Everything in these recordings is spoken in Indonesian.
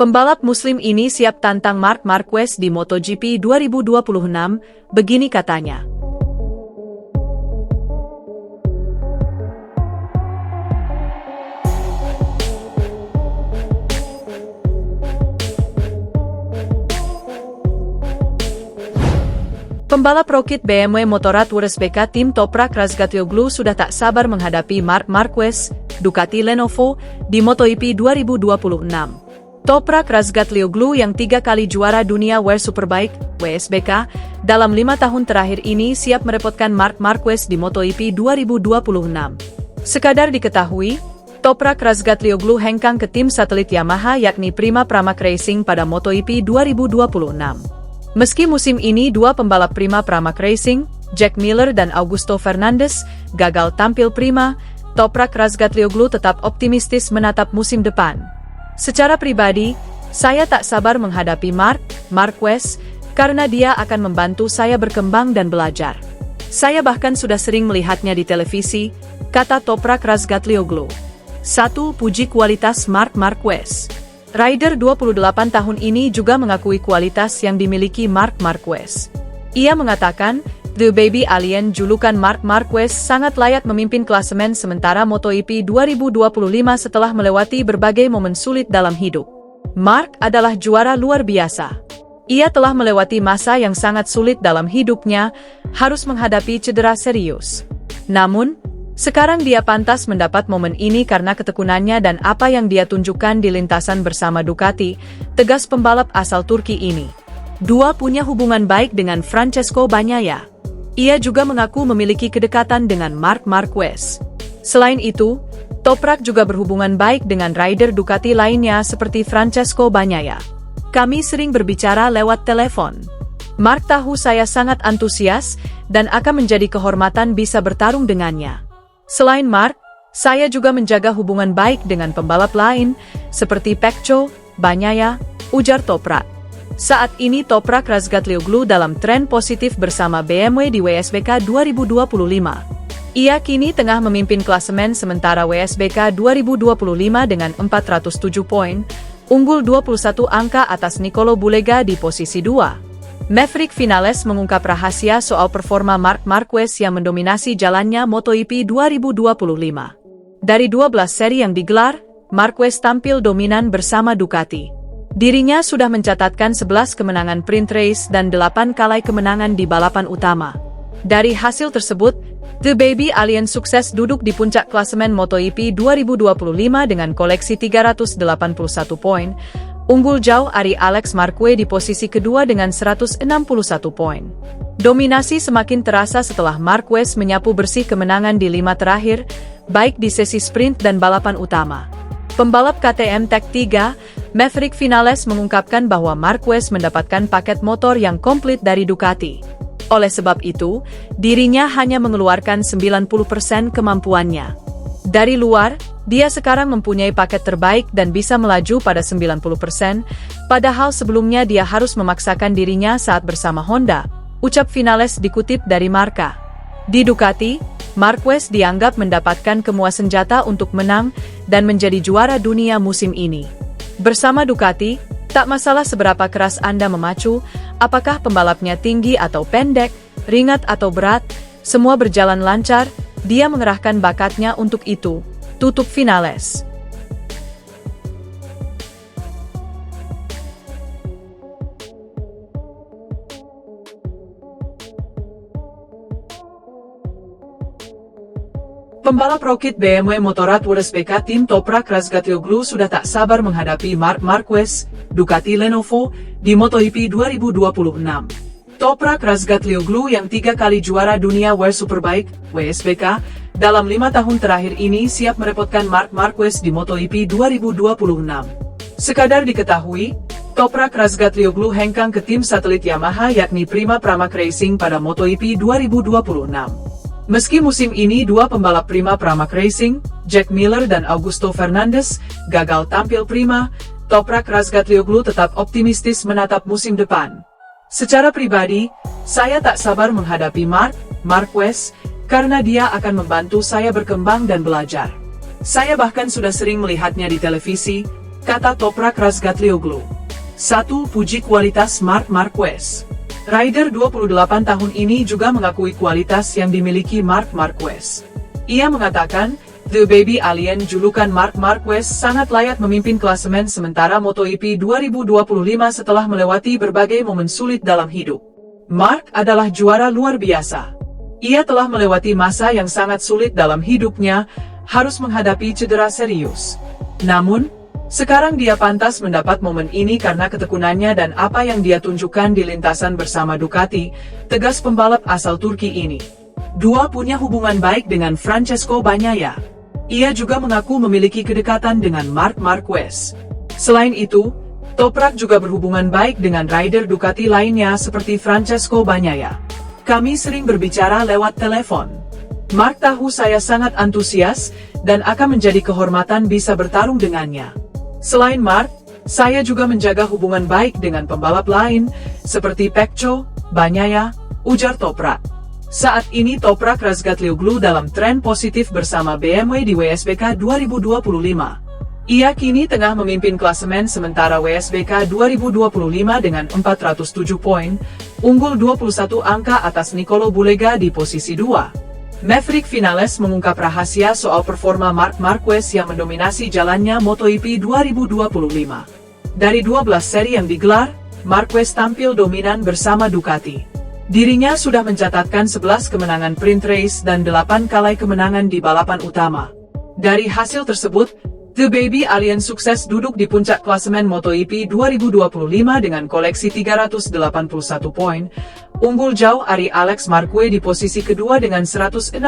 Pembalap Muslim ini siap tantang Marc Marquez di MotoGP 2026, begini katanya. Pembalap Rocket BMW Motorrad WRC tim Toprak Razgatlioglu sudah tak sabar menghadapi Marc Marquez, Ducati Lenovo, di MotoGP 2026. Toprak Razgatlioglu yang 3 kali juara dunia World Superbike, WSBK, dalam 5 tahun terakhir ini siap merepotkan Marc Marquez di MotoGP 2026. Sekadar diketahui, Toprak Razgatlioglu hengkang ke tim satelit Yamaha yakni Prima Pramac Racing pada MotoGP 2026. Meski musim ini dua pembalap Prima Pramac Racing, Jack Miller dan Augusto Fernandes, gagal tampil prima, Toprak Razgatlioglu tetap optimistis menatap musim depan. Secara pribadi, saya tak sabar menghadapi Marc Marquez, karena dia akan membantu saya berkembang dan belajar. Saya bahkan sudah sering melihatnya di televisi, kata Toprak Razgatlioglu. 1. Puji kualitas Marc Marquez. Rider 28 tahun ini juga mengakui kualitas yang dimiliki Marc Marquez. Ia mengatakan, The Baby Alien julukan Marc Marquez sangat layak memimpin klasemen sementara MotoGP 2025 setelah melewati berbagai momen sulit dalam hidup. Marc adalah juara luar biasa. Ia telah melewati masa yang sangat sulit dalam hidupnya, harus menghadapi cedera serius. Namun, sekarang dia pantas mendapat momen ini karena ketekunannya dan apa yang dia tunjukkan di lintasan bersama Ducati, tegas pembalap asal Turki ini. 2. Punya hubungan baik dengan Francesco Bagnaia. Ia juga mengaku memiliki kedekatan dengan Marc Marquez. Selain itu, Toprak juga berhubungan baik dengan rider Ducati lainnya seperti Francesco Bagnaia. Kami sering berbicara lewat telepon. Marc tahu saya sangat antusias dan akan menjadi kehormatan bisa bertarung dengannya. Selain Marc, saya juga menjaga hubungan baik dengan pembalap lain, seperti Pecco, Bagnaia, ujar Toprak. Saat ini Toprak Razgatlioglu dalam tren positif bersama BMW di WSBK 2025. Ia kini tengah memimpin klasemen sementara WSBK 2025 dengan 407 poin, unggul 21 angka atas Nicolo Bulega di posisi 2. Maverick Vinales mengungkap rahasia soal performa Marc Marquez yang mendominasi jalannya MotoGP 2025. Dari 12 seri yang digelar, Marquez tampil dominan bersama Ducati. Dirinya sudah mencatatkan 11 kemenangan sprint race dan 8 kali kemenangan di balapan utama. Dari hasil tersebut, The Baby Alien sukses duduk di puncak klasemen MotoGP 2025 dengan koleksi 381 poin, unggul jauh Ari Alex Marquez di posisi kedua dengan 161 poin. Dominasi semakin terasa setelah Marquez menyapu bersih kemenangan di 5 terakhir, baik di sesi sprint dan balapan utama. Pembalap KTM Tech3, Maverick Vinales mengungkapkan bahwa Marquez mendapatkan paket motor yang komplit dari Ducati. Oleh sebab itu, dirinya hanya mengeluarkan 90% kemampuannya. Dari luar, dia sekarang mempunyai paket terbaik dan bisa melaju pada 90%, padahal sebelumnya dia harus memaksakan dirinya saat bersama Honda, ucap Vinales dikutip dari Marca. Di Ducati, Marquez dianggap mendapatkan semua senjata untuk menang dan menjadi juara dunia musim ini. Bersama Ducati, tak masalah seberapa keras Anda memacu, apakah pembalapnya tinggi atau pendek, ringan atau berat, semua berjalan lancar, dia mengerahkan bakatnya untuk itu, tutup Vinales. Pembalap Rocket BMW Motorrad WRC tim Toprak Razgatlioglu sudah tak sabar menghadapi Marc Marquez, Ducati Lenovo, di MotoGP 2026. Toprak Razgatlioglu yang 3 kali juara dunia World Superbike, WSBK, dalam 5 tahun terakhir ini siap merepotkan Marc Marquez di MotoGP 2026. Sekadar diketahui, Toprak Razgatlioglu hengkang ke tim satelit Yamaha yakni Prima Pramac Racing pada MotoGP 2026. Meski musim ini dua pembalap Prima Pramac Racing, Jack Miller dan Augusto Fernandes, gagal tampil prima, Toprak Razgatlioglu tetap optimistis menatap musim depan. Secara pribadi, saya tak sabar menghadapi Marc Marquez, karena dia akan membantu saya berkembang dan belajar. Saya bahkan sudah sering melihatnya di televisi, kata Toprak Razgatlioglu. 1. Puji kualitas Marc Marquez. Rider 28 tahun ini juga mengakui kualitas yang dimiliki Marc Marquez. Ia mengatakan, The Baby Alien julukan Marc Marquez sangat layak memimpin klasemen sementara MotoGP 2025 setelah melewati berbagai momen sulit dalam hidup. Marc adalah juara luar biasa. Ia telah melewati masa yang sangat sulit dalam hidupnya, harus menghadapi cedera serius. Namun, sekarang dia pantas mendapat momen ini karena ketekunannya dan apa yang dia tunjukkan di lintasan bersama Ducati, tegas pembalap asal Turki ini. 2. Punya hubungan baik dengan Francesco Bagnaia. Ia juga mengaku memiliki kedekatan dengan Marc Marquez. Selain itu, Toprak juga berhubungan baik dengan rider Ducati lainnya seperti Francesco Bagnaia. Kami sering berbicara lewat telepon. Marc tahu saya sangat antusias dan akan menjadi kehormatan bisa bertarung dengannya. Selain Marc, saya juga menjaga hubungan baik dengan pembalap lain seperti Pecco, Bagnaia, ujar Toprak. Saat ini Toprak Razgatlioglu dalam tren positif bersama BMW di WSBK 2025. Ia kini tengah memimpin klasemen sementara WSBK 2025 dengan 407 poin, unggul 21 angka atas Nicolo Bulega di posisi 2. Maverick Vinales mengungkap rahasia soal performa Marc Marquez yang mendominasi jalannya MotoGP 2025. Dari 12 seri yang digelar, Marquez tampil dominan bersama Ducati. Dirinya sudah mencatatkan 11 kemenangan sprint race dan 8 kali kemenangan di balapan utama. Dari hasil tersebut, The Baby Alien sukses duduk di puncak klasemen MotoGP 2025 dengan koleksi 381 poin, unggul jauh dari Alex Marquez di posisi kedua dengan 161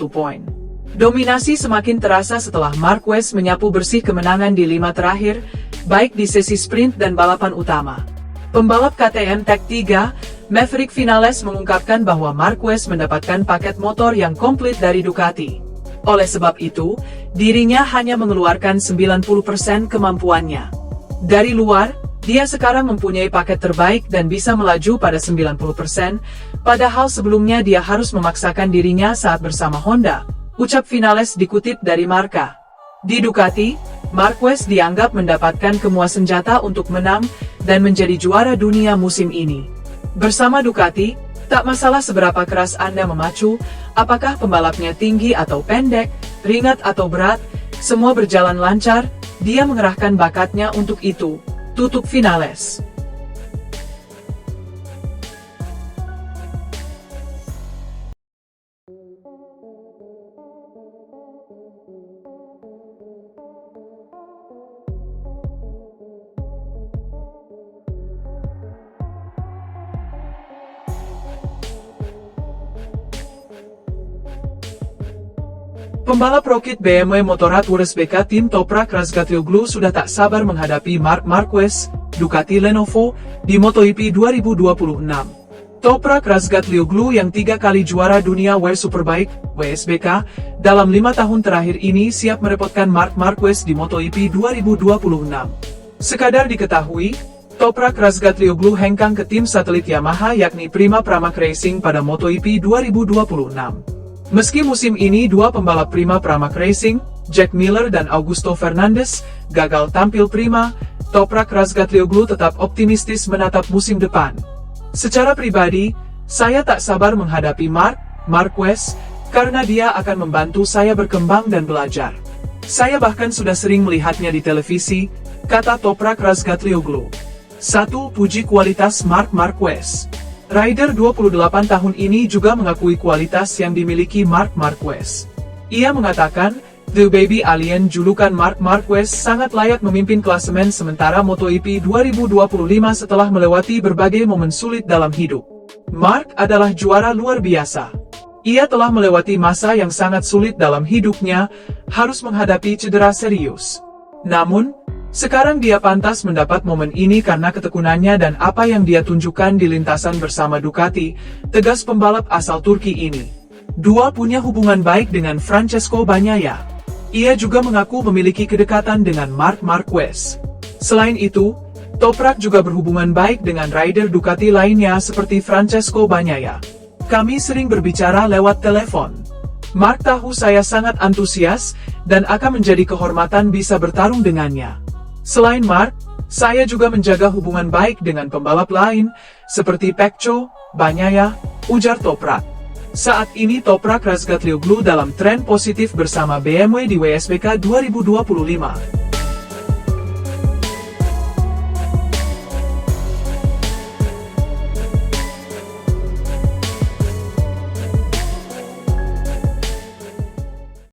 poin. Dominasi semakin terasa setelah Marquez menyapu bersih kemenangan di 5 terakhir, baik di sesi sprint dan balapan utama. Pembalap KTM Tech 3, Maverick Vinales mengungkapkan bahwa Marquez mendapatkan paket motor yang komplit dari Ducati. Oleh sebab itu, dirinya hanya mengeluarkan 90% kemampuannya. Dari luar, dia sekarang mempunyai paket terbaik dan bisa melaju pada 90%, padahal sebelumnya dia harus memaksakan dirinya saat bersama Honda, ucap Vinales dikutip dari Marca. Di Ducati, Marquez dianggap mendapatkan semua senjata untuk menang dan menjadi juara dunia musim ini. Bersama Ducati, tak masalah seberapa keras Anda memacu, apakah pembalapnya tinggi atau pendek, ringan atau berat, semua berjalan lancar, dia mengerahkan bakatnya untuk itu, tutup Vinales. Pembalap Rocket BMW Motorrad WSBK tim Toprak Razgatlioglu sudah tak sabar menghadapi Marc Marquez, Ducati Lenovo, di MotoGP 2026. Toprak Razgatlioglu yang 3 kali juara dunia World Superbike, WSBK, dalam 5 tahun terakhir ini siap merepotkan Marc Marquez di MotoGP 2026. Sekadar diketahui, Toprak Razgatlioglu hengkang ke tim satelit Yamaha yakni Prima Pramac Racing pada MotoGP 2026. Meski musim ini dua pembalap Prima Pramac Racing, Jack Miller dan Augusto Fernandez, gagal tampil prima, Toprak Razgatlioglu tetap optimistis menatap musim depan. Secara pribadi, saya tak sabar menghadapi Marc Marquez, karena dia akan membantu saya berkembang dan belajar. Saya bahkan sudah sering melihatnya di televisi, kata Toprak Razgatlioglu. 1. Puji kualitas Marc Marquez. Rider 28 tahun ini juga mengakui kualitas yang dimiliki Marc Marquez. Ia mengatakan, The Baby Alien julukan Marc Marquez sangat layak memimpin klasemen sementara MotoGP 2025 setelah melewati berbagai momen sulit dalam hidup. Marc adalah juara luar biasa. Ia telah melewati masa yang sangat sulit dalam hidupnya, harus menghadapi cedera serius. Namun, sekarang dia pantas mendapat momen ini karena ketekunannya dan apa yang dia tunjukkan di lintasan bersama Ducati, tegas pembalap asal Turki ini. 2. Punya hubungan baik dengan Francesco Bagnaia. Ia juga mengaku memiliki kedekatan dengan Marc Marquez. Selain itu, Toprak juga berhubungan baik dengan rider Ducati lainnya seperti Francesco Bagnaia. Kami sering berbicara lewat telepon. Marc tahu saya sangat antusias dan akan menjadi kehormatan bisa bertarung dengannya. Selain Mark, saya juga menjaga hubungan baik dengan pembalap lain, seperti Pecco, Bagnaia, ujar Toprak. Saat ini Toprak Razgatlioglu dalam tren positif bersama BMW di WSBK 2025.